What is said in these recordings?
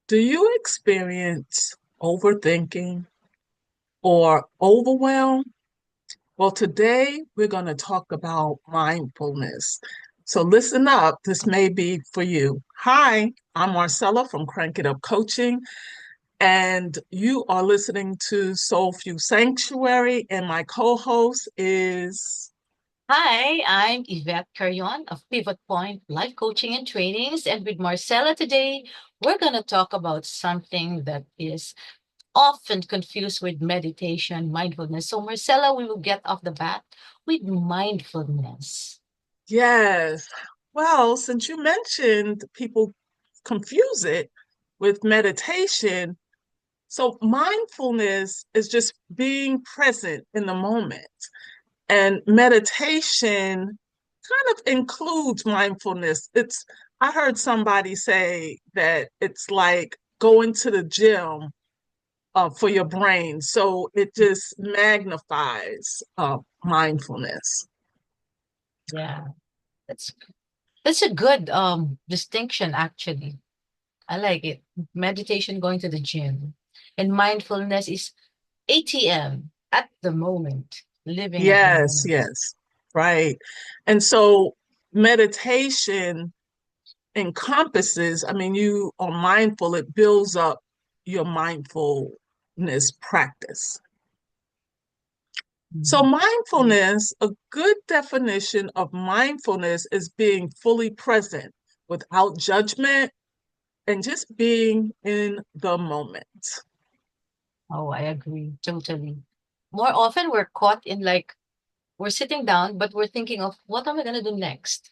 Do you experience overthinking or overwhelm? Well, today we're going to talk about mindfulness. So listen up, this may be for you. Hi, I'm Marcella from Crank It Up Coaching, and you are listening to Soulful Sanctuary, and my co-host is Hi, I'm Yvette Carrion of Pivot Point Life Coaching and Trainings. And with Marcella today, we're going to talk about something that is often confused with meditation, mindfulness. So, Marcella, we will get off the bat with mindfulness. yes. Well, since you mentioned people confuse it with meditation, so mindfulness is just being present in the moment. And meditation kind of includes mindfulness. I heard somebody say that it's like going to the gym for your brain. So it just magnifies mindfulness. Yeah, that's that's a good distinction actually. I like it. Meditation going to the gym. And mindfulness is ATM at the moment, living at the Yes, moment. yes, right. And so meditation encompasses, I mean, you are mindful, it builds up your mindfulness practice. So, Mhm. mindfulness, a good definition of mindfulness is being fully present without judgment and just being in the moment. Oh, I agree totally. More often, we're caught in like we're sitting down, but we're thinking of what am I going to do next?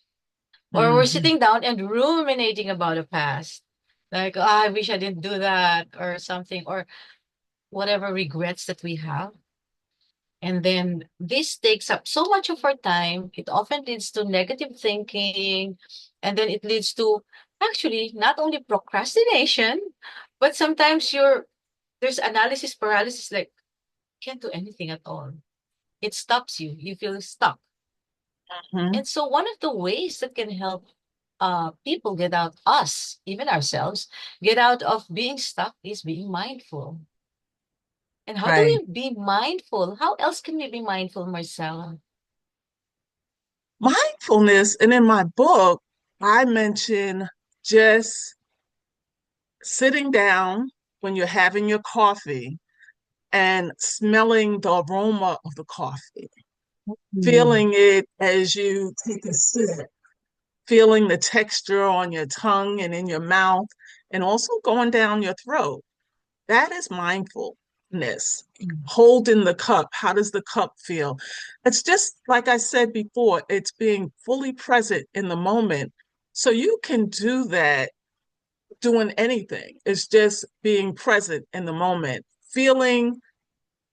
Or we're Mhm. sitting down and ruminating about the past. Like, "Oh, I wish I didn't do that, or something, or whatever regrets that we have. And then this takes up so much of our time. It often leads to negative thinking. And then it leads to actually not only procrastination, but sometimes there's analysis paralysis, like, can't do anything at all. It stops you. You feel stuck. Mhm. And so one of the ways that can help people get out, us, even ourselves, get out of being stuck is being mindful. And how do Right. we be mindful? How else can we be mindful, Marcella? Mindfulness, and in my book, I mention just sitting down when you're having your coffee and smelling the aroma of the coffee, Mm. feeling it as you take a sip, feeling the texture on your tongue and in your mouth, and also going down your throat. That is mindfulness. Mm. Holding the cup. How does the cup feel? It's just like I said before, it's being fully present in the moment. So you can do that doing anything. It's just being present in the moment, feeling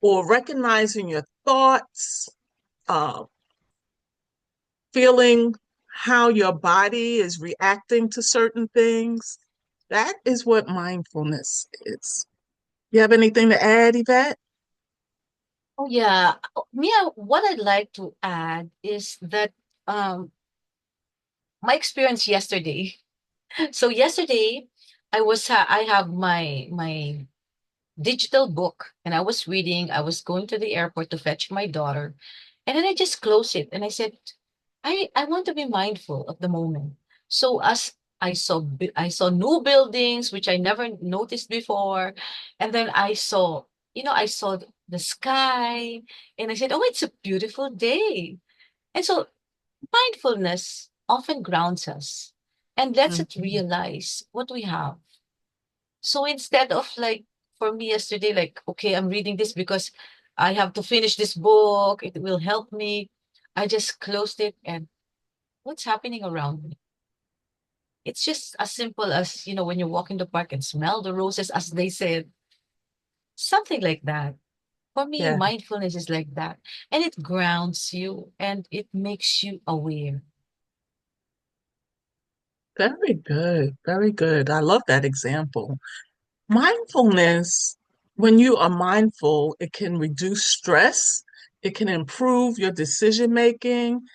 or recognizing your thoughts, uh, feeling how your body is reacting to certain things. That is what mindfulness is. You have anything to add, Yvette? Oh yeah. Mia, what I'd like to add is that um my experience yesterday. So yesterday I have my digital book and I was reading. I was going to the airport to fetch my daughter. And then I just closed it and I said, I want to be mindful of the moment. So as I saw new buildings which I never noticed before, and then I saw the sky, and I said, "Oh, it's a beautiful day." And so mindfulness often grounds us and lets us Mhm. realize what we have. So instead of like, for me yesterday, like, okay, I'm reading this because I have to finish this book, it will help me. I just closed it and what's happening around me? It's just as simple as, when you walk in the park and smell the roses, as they said, something like that. For me, Yeah, mindfulness is like that. And it grounds you and it makes you aware. very good. Very good. I love that example. Mindfulness, when you are mindful, it can reduce stress, it can improve your decision making,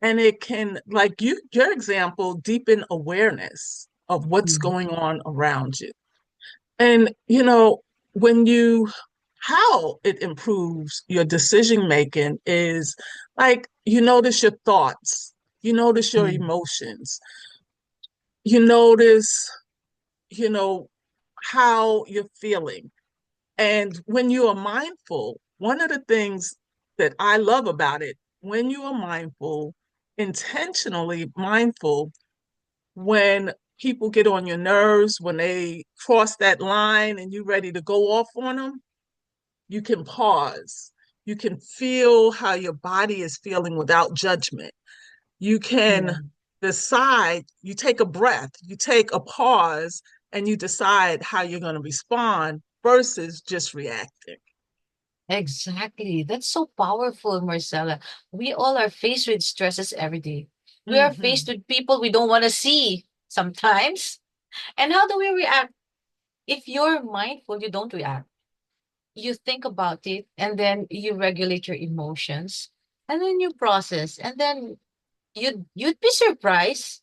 and it can, like your example, deepen awareness of what's Mm. going on around you. And, when how it improves your decision making is like you notice your thoughts, you notice your Mm. emotions, you notice, you know, how you're feeling. And when you are mindful, one of the things that I love about it, when you are mindful, intentionally mindful, when people get on your nerves, when they cross that line and you're ready to go off on them, you can pause. You can feel how your body is feeling without judgment. You Yeah. can decide, you take a breath, you take a pause, and you decide how you're going to respond versus just reacting. Exactly. That's so powerful, Marcella. We all are faced with stresses every day. We are faced Hmm. with people we don't want to see sometimes. And how do we react? If you're mindful, you don't react. You think about it and then you regulate your emotions and then you process. And then you'd be surprised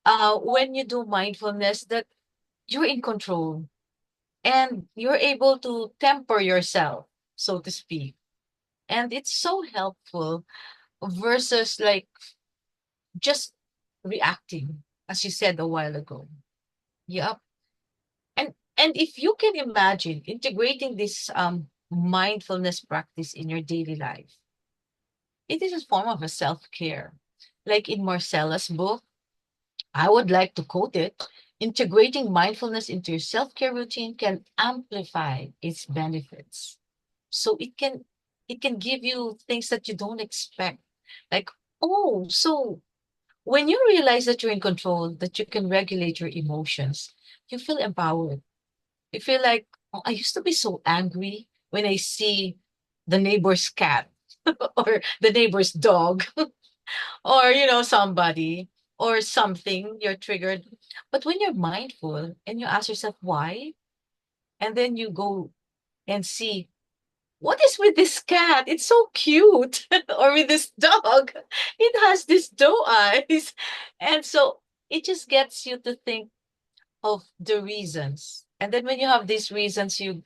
when you do mindfulness that you're in control and you're able to temper yourself, so to speak. And it's so helpful versus like just reacting, as you said a while ago. Yep. And if you can imagine integrating this mindfulness practice in your daily life, it is a form of a self-care. Like in Marcella's book, I would like to quote it. Integrating mindfulness into your self-care routine can amplify its benefits. So it can give you things that you don't expect. Like, oh, so when you realize that you're in control, that you can regulate your emotions, you feel empowered. You feel like, oh, I used to be so angry when I see the neighbor's cat or the neighbor's dog or, somebody or something, you're triggered. But when you're mindful and you ask yourself why, and then you go and see what is with this cat? It's so cute. Or with this dog, it has these doe eyes. And so it just gets you to think of the reasons. And then when you have these reasons, you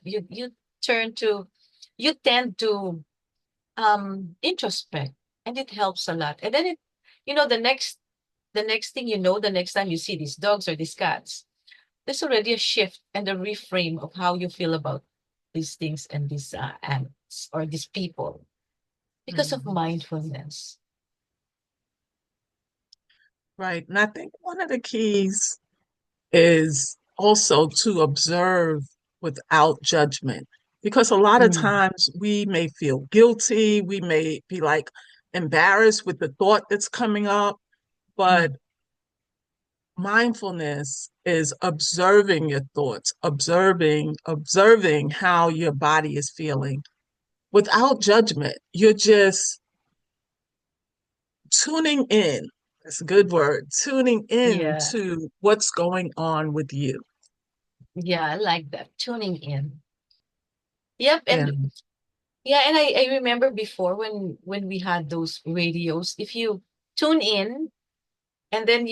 turn to you tend to introspect, and it helps a lot. And then the next thing you know, the next time you see these dogs or these cats, there's already a shift and a reframe of how you feel about these things and these ants or these people because of Hmm. mindfulness. Right. And I think one of the keys is also to observe without judgment. Because a lot of Mm, times we may feel guilty, we may be like embarrassed with the thought that's coming up, but mm. mindfulness is observing your thoughts, observing how your body is feeling without judgment. You're just tuning in. That's a good word. Tuning in Yeah, to what's going on with you. yeah, I like that. Tuning in. Yep, and And yeah, and I remember before when we had those radios, if you tune in and then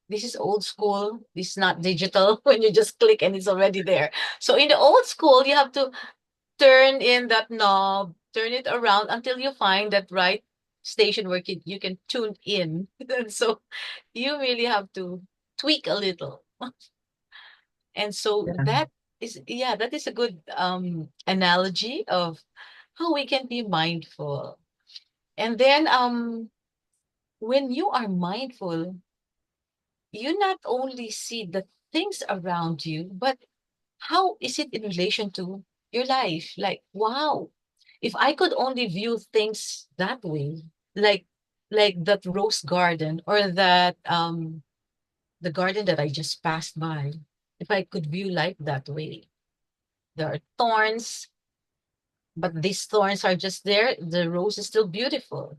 this is old school, this is not digital when you just click and it's already there. So in the old school, you have to turn in that knob, turn it around until you find that right station where you can tune in. And so you really have to tweak a little. And so yeah, that is a good analogy of how we can be mindful. And then when you are mindful, you not only see the things around you, but how is it in relation to your life? Like, wow, if I could only view things that way, like that rose garden or that the garden that I just passed by, if I could view life that way, there are thorns, but these thorns are just there. The rose is still beautiful.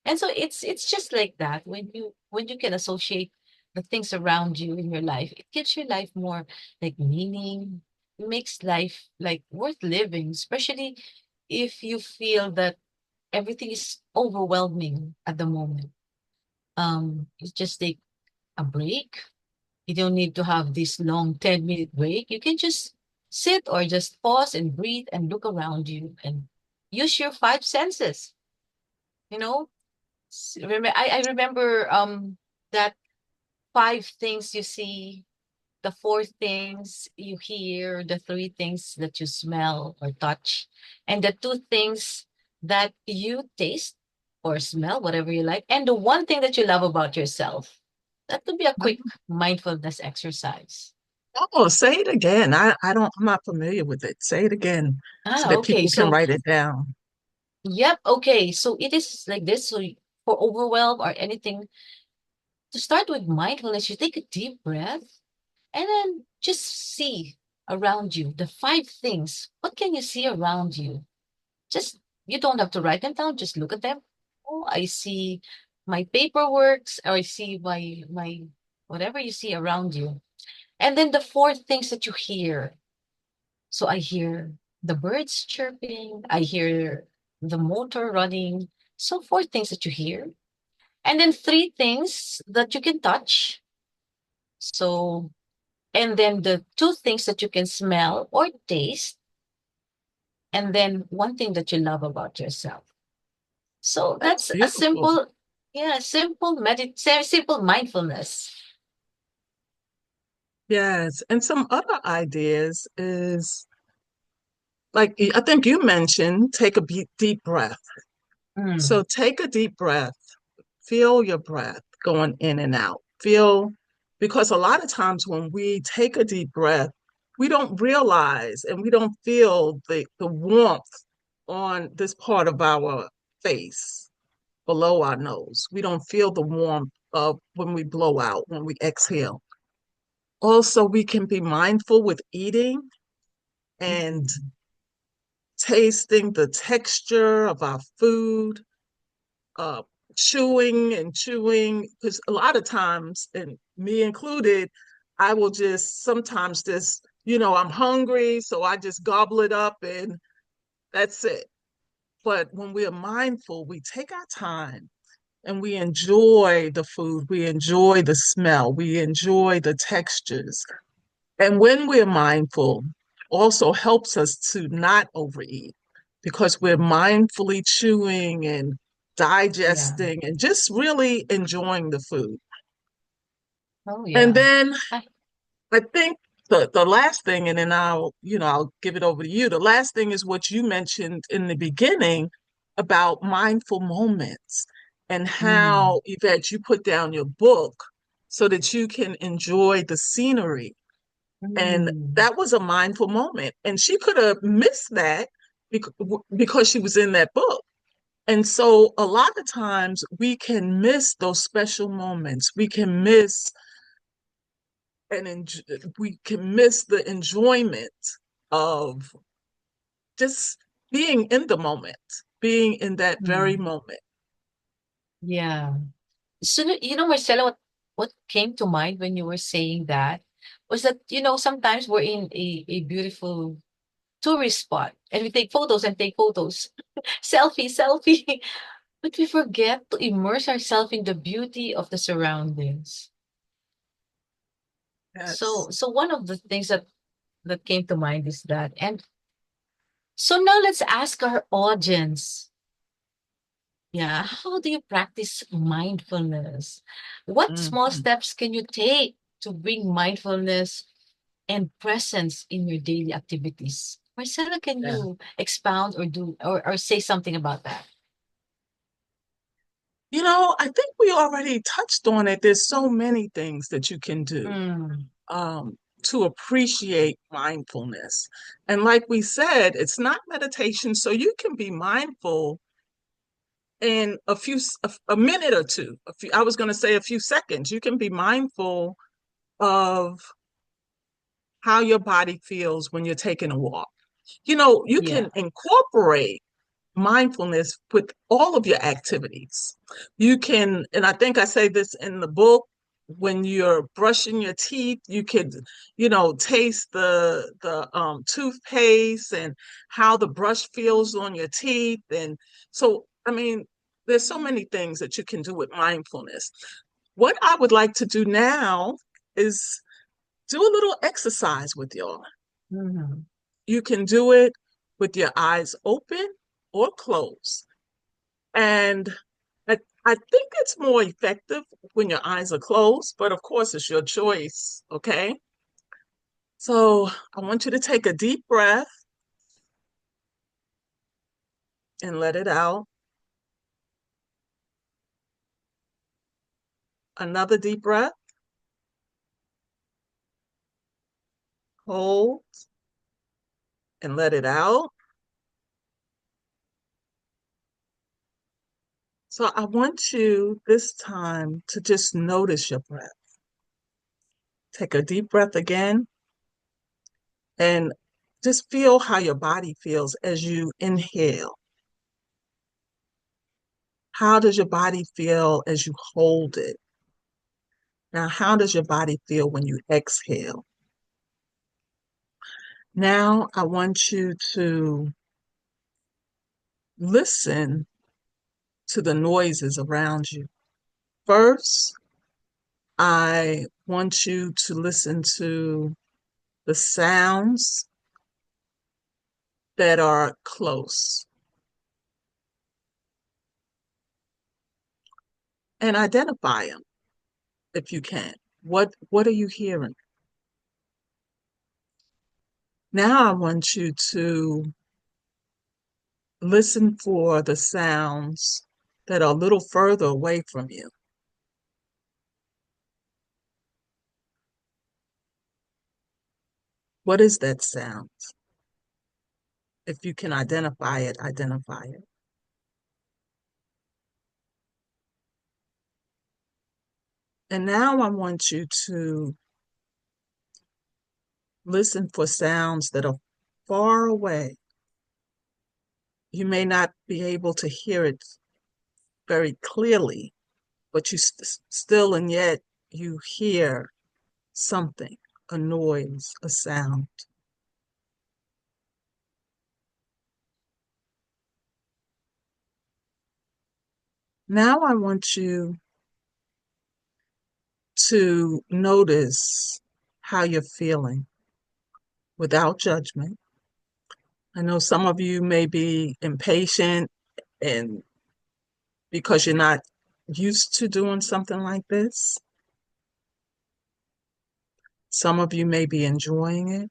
And so it's just like that when you can associate the things around you in your life, it gives your life more like meaning. It makes life like worth living, especially if you feel that everything is overwhelming at the moment. You just take a break, You don't need to have this long 10-minute break. You can just sit or just pause and breathe and look around you and use your five senses. You know, I remember that five things you see, the four things you hear, the three things that you smell or touch, and the two things that you taste or smell, whatever you like, and the one thing that you love about yourself. That could be a quick mindfulness exercise. Oh, say it again. I'm not familiar with it. Say it again so Ah, that okay. people can So, write it down. yep. Okay. So it is like this. So for overwhelm or anything, to start with mindfulness, you take a deep breath and then just see around you the five things. What can you see around you? Just, you don't have to write them down. Just look at them. Oh, I see my paperworks, or I see my whatever you see around you. And then the four things that you hear. So I hear the birds chirping, I hear the motor running. So four things that you hear. And then three things that you can touch. So, and then the two things that you can smell or taste. And then one thing that you love about yourself. So That's that's a beautiful. simple, yeah, simple mindfulness. Yes. And some other ideas is like I think you mentioned, take a deep breath. So Mm, take a deep breath, feel your breath going in and out. Feel, because a lot of times when we take a deep breath, we don't realize and we don't feel the warmth on this part of our face below our nose. We don't feel the warmth of when we blow out, when we exhale. Also, we can be mindful with eating and mm, tasting the texture of our food, uh, chewing and chewing. Because a lot of times, and me included, I will just sometimes just, I'm hungry, so I just gobble it up and that's it. But when we are mindful, we take our time and we enjoy the food, we enjoy the smell, we enjoy the textures. And when we're mindful, also helps us to not overeat because we're mindfully chewing and yeah. digesting and just really enjoying the food. Oh, And yeah. then I, I think the last thing, and then I'll give it over to you. The last thing is what you mentioned in the beginning about mindful moments and mm, how, Yvette, you put down your book so that you can enjoy the scenery. And mm, that was a mindful moment. And she could have missed that because she was in that book. And so a lot of times we can miss those special moments. We can miss we can miss the enjoyment of just being in the moment, being in that very mm, moment. yeah. So, Marcella, what came to mind when you were saying that was that, sometimes we're in a beautiful tourist spot and we take photos and take photos, selfie, selfie, but we forget to immerse ourselves in the beauty of the surroundings. Yes. So one of the things that came to mind is that. And so now let's ask our audience. Yeah, how do you practice mindfulness? What small Mhm. steps can you take to bring mindfulness and presence in your daily activities? Marcella, can Yeah. you expound or or say something about that? I think we already touched on it. There's so many things that you can do Mm, to appreciate mindfulness. And like we said, it's not meditation, so you can be mindful in a minute or two. I was going to say a few seconds. You can be mindful of how your body feels when you're taking a walk. You yeah. can incorporate mindfulness with all of your activities. You can, and I think I say this in the book, when you're brushing your teeth, you could, taste the toothpaste and how the brush feels on your teeth. And so, I mean, there's so many things that you can do with mindfulness. What I would like to do now is do a little exercise with y'all. Mhm. You can do it with your eyes open or closed. And I, I think it's more effective when your eyes are closed, but of course, it's your choice. Okay. So I want you to take a deep breath and let it out. Another deep breath, hold and let it out. So I want you this time to just notice your breath. Take a deep breath again and just feel how your body feels as you inhale. How does your body feel as you hold it? Now, how does your body feel when you exhale? Now, I want you to listen to the noises around you. First, I want you to listen to the sounds that are close and identify them if you can. What are you hearing? Now I want you to listen for the sounds that are a little further away from you. What is that sound? If you can identify it, identify it. And now I want you to listen for sounds that are far away. You may not be able to hear it very clearly, but you still and yet you hear something, a noise, a sound. Now I want you to notice how you're feeling without judgment. I know some of you may be impatient and because you're not used to doing something like this. Some of you may be enjoying it.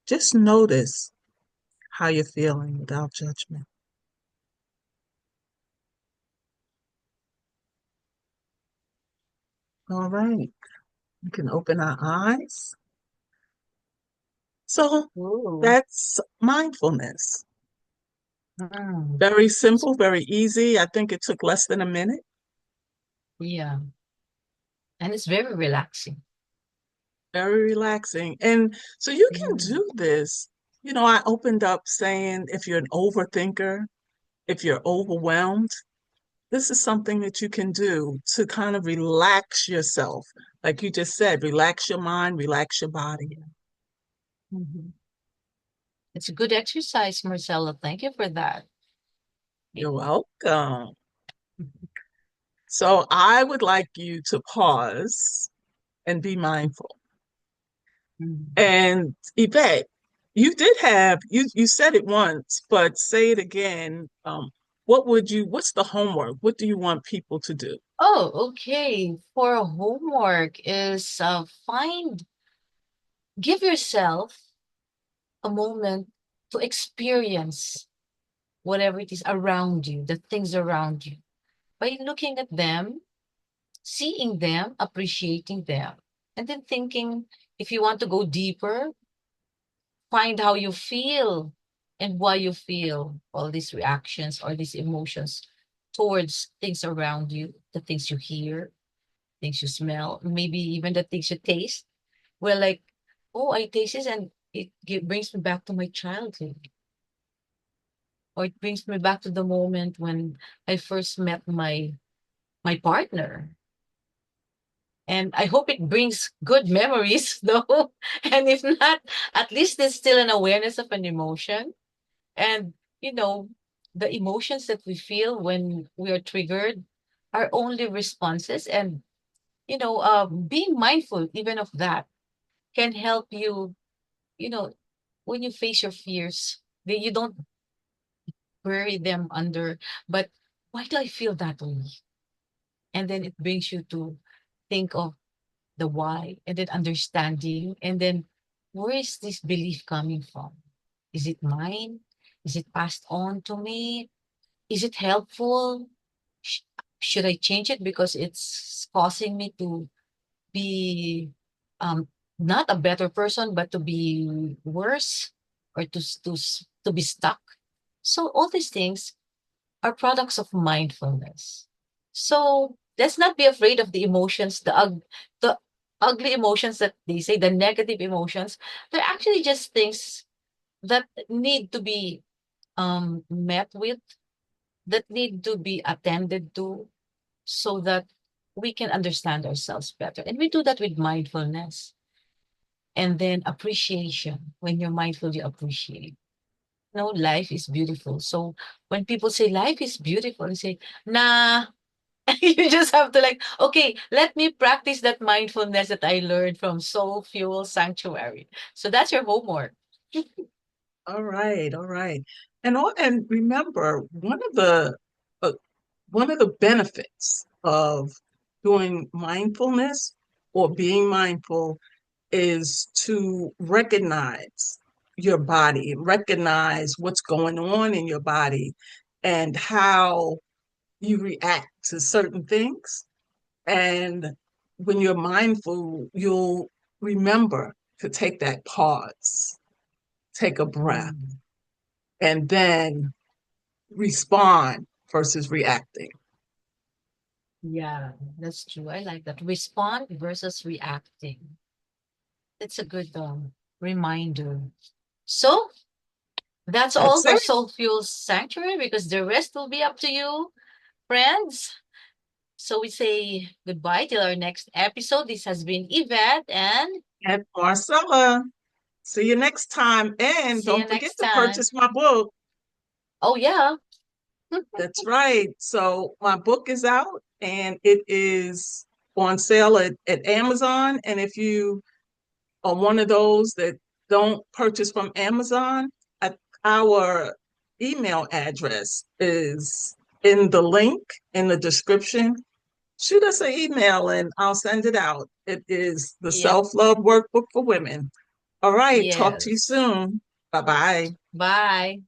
Just notice how you're feeling without judgment. All right, we can open our eyes. So Ooh. that's mindfulness. Mm. Very simple, very easy. I think it took less than a minute. Yeah. And it's very relaxing. Very relaxing. And so you can Mm. do this. You know, I opened up saying if you're an overthinker, if you're overwhelmed, this is something that you can do to kind of relax yourself. Like you just said, relax your mind, relax your body. Mhm. It's a good exercise, Marcella. Thank you for that. You're welcome. So I would like you to pause and be mindful. Mhm. And Yvette, you said it once, but say it again. What's the homework? What do you want people to do? Oh, okay. For homework is give yourself a moment to experience whatever it is around you, the things around you, by looking at them, seeing them, appreciating them, and then thinking if you want to go deeper, find how you feel and why you feel all these reactions or these emotions towards things around you, the things you hear, things you smell, maybe even the things you taste. Well, like, oh, I taste this and brings me back to my childhood, or it brings me back to the moment when I first met my partner. And I hope it brings good memories, though. And if not, at least there's still an awareness of an emotion. And, you know, the emotions that we feel when we are triggered are only responses. And, being mindful even of that can help you, you know, when you face your fears, you don't bury them under, but why do I feel that way? And then it brings you to think of the why and then understanding. And then where is this belief coming from? Is it mine? Is it passed on to me? Is it helpful? Sh- should I change it because it's causing me to be um not a better person but to be worse, or to be stuck? So all these things are products of mindfulness. So let's not be afraid of the emotions, the ugly emotions that they say, the negative emotions. They're actually just things that need to be met with, that need to be attended to, so that we can understand ourselves better. And we do that with mindfulness. And then appreciation. When you're mindful, you appreciate. No, life is beautiful. So when people say life is beautiful, you say, nah, you just have to like, okay, let me practice that mindfulness that I learned from Soul Fuel Sanctuary. So that's your homework. All right, all right. And remember, uh, one of the benefits of doing mindfulness or being mindful is to recognize your body, recognize what's going on in your body and how you react to certain things. And when you're mindful, you'll remember to take that pause, take a breath, Mm, and then respond versus reacting. yeah, that's true. I like that. Respond versus reacting. That's a good reminder. So that's all That's for it. Soul Fuel Sanctuary, because the rest will be up to you, friends. So we say goodbye till our next episode. This has been Yvette, and And Marcella, see you next time. And see you don't forget next to time. purchase my book. Oh, yeah. That's right. So my book is out and it is on sale at Amazon. And if you are one of those that don't purchase from Amazon, our email address is in the link in the description. Shoot us an email and I'll send it out. It is the Yep. Self Love Workbook for Women. All right. Talk to you Yes. soon. Bye bye. Bye.